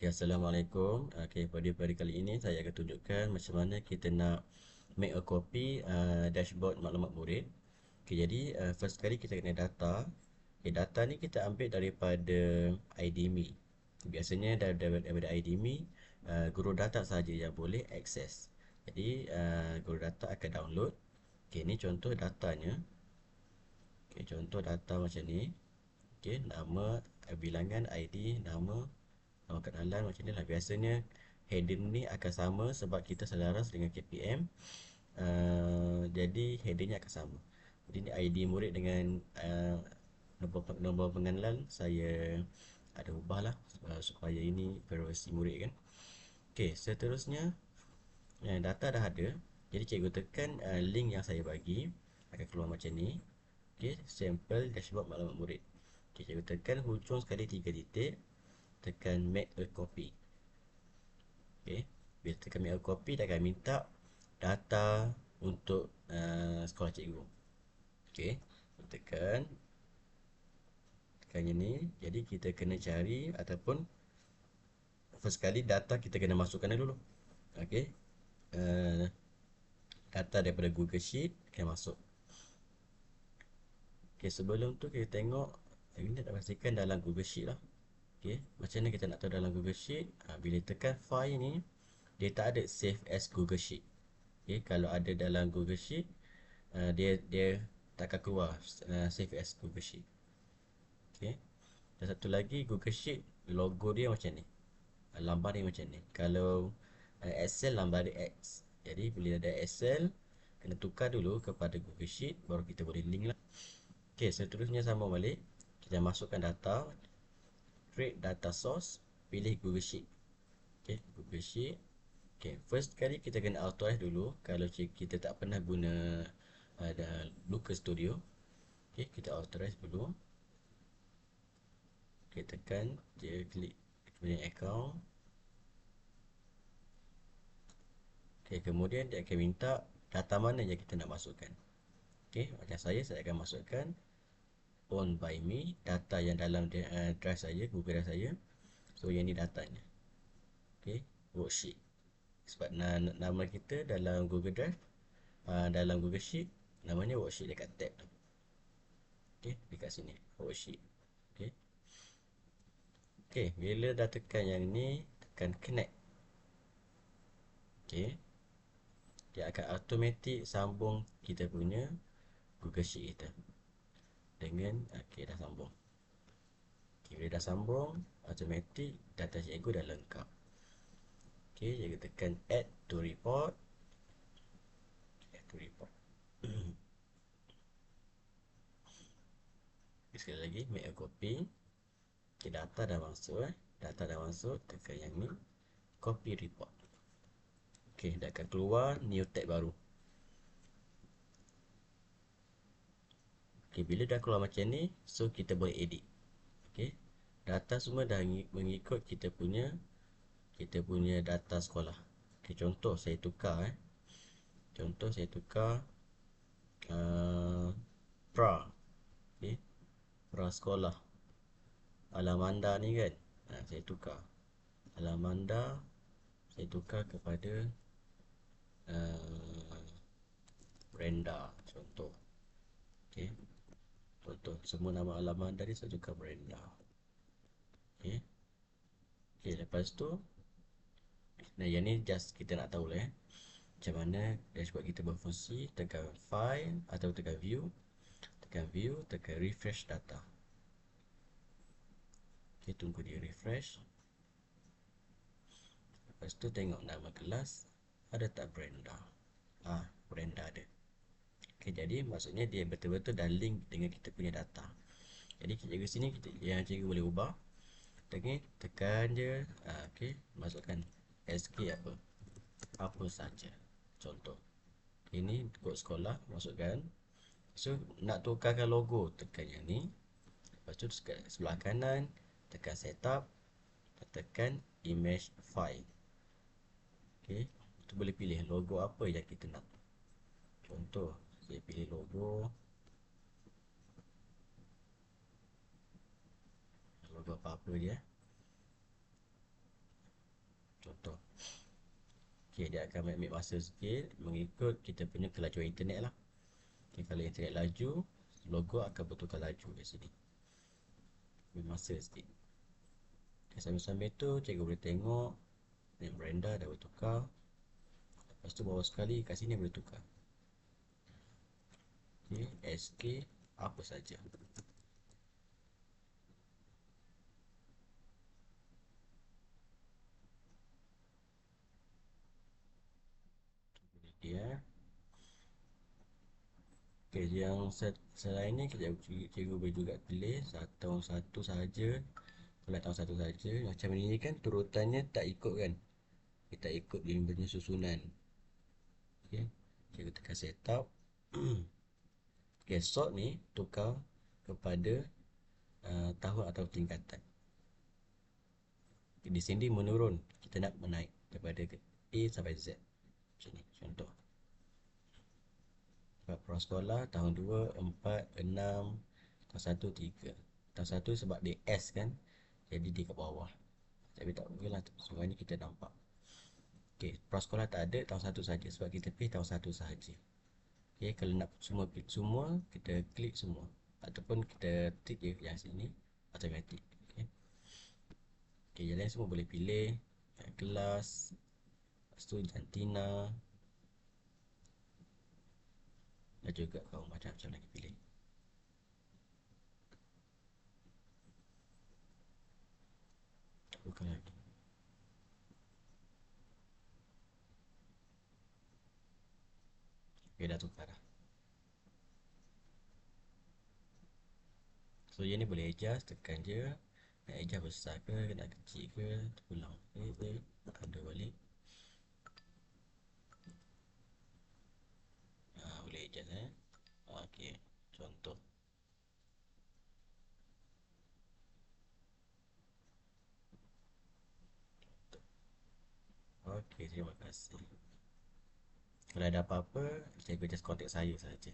Okay, Assalamualaikum. Okay, pada kali ini saya akan tunjukkan macam mana kita nak make a copy dashboard maklumat murid. Okay, jadi first kali kita kena data. Okay, data ni kita ambil daripada IDMe. Biasanya daripada IDMe, guru data saja yang boleh akses. Jadi guru data akan download. Okay, ni contoh datanya. Okay, contoh data macam ni. Okay, nama, bilangan, ID, nama kenalan macam ni lah. Biasanya heading ni akan sama sebab kita selaras dengan KPM. Jadi headingnya akan sama. Jadi ni ID murid dengan nombor pengenalan saya ada ubah lah supaya ini privasi murid kan. Okay, seterusnya data dah ada. Jadi cikgu tekan link yang saya bagi akan keluar macam ni. Okay, sampel dashboard maklumat murid. Okay, cikgu tekan hujung sekali 3 titik, tekan make a copy. Okay, bila tekan make a copy, dia akan minta data untuk sekolah cikgu. Okay, tekan yang ni. Jadi kita kena cari ataupun first kali data kita kena masukkan dulu. Okay, uh, data daripada Google Sheet akan masuk. Okay, sebelum tu kita tengok ini nak pastikan dalam Google Sheet lah. Okay, macam mana kita nak tahu dalam Google Sheet? Bila tekan file ni, dia tak ada save as Google Sheet. Okay, kalau ada dalam Google Sheet, dia tak akan keluar save as Google Sheet. Okay, dan satu lagi Google Sheet logo dia macam ni, lambar dia macam ni. Kalau Excel lambar dia X. Jadi bila ada Excel, kena tukar dulu kepada Google Sheet, baru kita boleh link lah. Okay, seterusnya sama balik, kita masukkan data, create data source, pilih Google Sheet. Okay, Google Sheet. Okay, first kali kita kena authorize dulu. Kalau kita tak pernah guna ada Looker Studio. Okay, kita authorize dulu. Okay, tekan dia, klik kemudian account. Okay, kemudian dia akan minta data mana yang kita nak masukkan. Okay, macam saya akan masukkan owned by me, data yang dalam drive saya, Google Drive saya. So yang ni datanya. Okay, worksheet. Sebab nama kita dalam Google Drive, dalam Google Sheet, namanya worksheet dekat tab tu. Okay, dekat sini worksheet. Okay, okay, bila dah tekan yang ni, tekan connect. Okay, dia akan automatic sambung kita punya Google Sheet kita dengan okay, dah sambung. Okay, bila dah sambung, automatic data cikgu dah lengkap. Okay, cikgu tekan add to report. Add to report. Sekali lagi make a copy. Okay, data dah masuk data dah masuk, tekan yang ni copy report. Okay, dah akan keluar new tab baru. Okay, bila dah keluar macam ni, so kita boleh edit. Okay, data semua dah mengikut kita punya data sekolah. Okay, contoh saya tukar contoh saya tukar pra. Okay, pra sekolah Alamanda ni kan, saya tukar Alamanda, saya tukar kepada Brenda contoh. Okay, contoh semua nama Alamanda ni saya tukar Brenda. Okay, okay, lepas tu yang ni just kita nak tahu lah macam mana dashboard kita berfungsi. Tekan file atau tekan view, tekan refresh data. Okay, tunggu dia refresh. Lepas tu tengok nama kelas ada tak Brenda. Brenda ada. Okay, jadi maksudnya dia betul-betul dah link dengan kita punya data. Jadi cikgu sini yang cikgu boleh ubah. Tekan je. Okay, masukkan SK apa saja. Contoh ini kod sekolah, masukkan. So nak tukarkan logo, tekan yang ni. Lepas tu sebelah kanan tekan setup, tekan image file. Okay, tu boleh pilih logo apa yang kita nak. Contoh saya pilih logo apa-apa dia. Okay, dia akan ambil masa sikit mengikut kita punya kelajuan internet lah. Okay, kalau internet laju, logo akan bertukar laju kat sini. Ambil masa sikit. Okay, sambil-sambil tu cikgu boleh tengok name Brenda dah bertukar. Lepas tu bawah sekali kat sini boleh tukar. Okay, SK apa saja. Dia. Okay, yang selain ni cikgu boleh juga pilih tahun satu sahaja. Kalau tahun satu sahaja, macam ini kan turutannya tak ikut kan. Kita ikut dia punya susunan. Okay, cikgu tekan setup. Okay, sort ni tukar kepada tahun atau tingkatan. Di sini menurun, kita nak menaik daripada A sampai Z. Macam ni, contoh. Sebab prasekolah tahun 2, 4, 6, tahun 1, 3. Tahun 1 sebab dia S kan, jadi dia kat bawah. Tapi tak boleh lah, sebenarnya kita nampak. Okay, prasekolah tak ada, tahun 1 saja sebab kita pilih tahun 1 sahaja. Okay, kalau nak semua semua, kita klik semua. Ataupun kita tick je yang sini, automatic. Okay, okay, yang lain semua boleh pilih. Kelas, lepas tu jantina, dan juga kau macam-macam lagi pilih. Bukan lagi. Okay, dah tukar dah. So yang ni boleh adjust, tekan je. Nak adjust besar ke, nak kecil ke, pulang ke, ada balik. Boleh adjust Okay, contoh. Okay, terima kasih. Kalau ada apa-apa, cikgu just contact saya saja.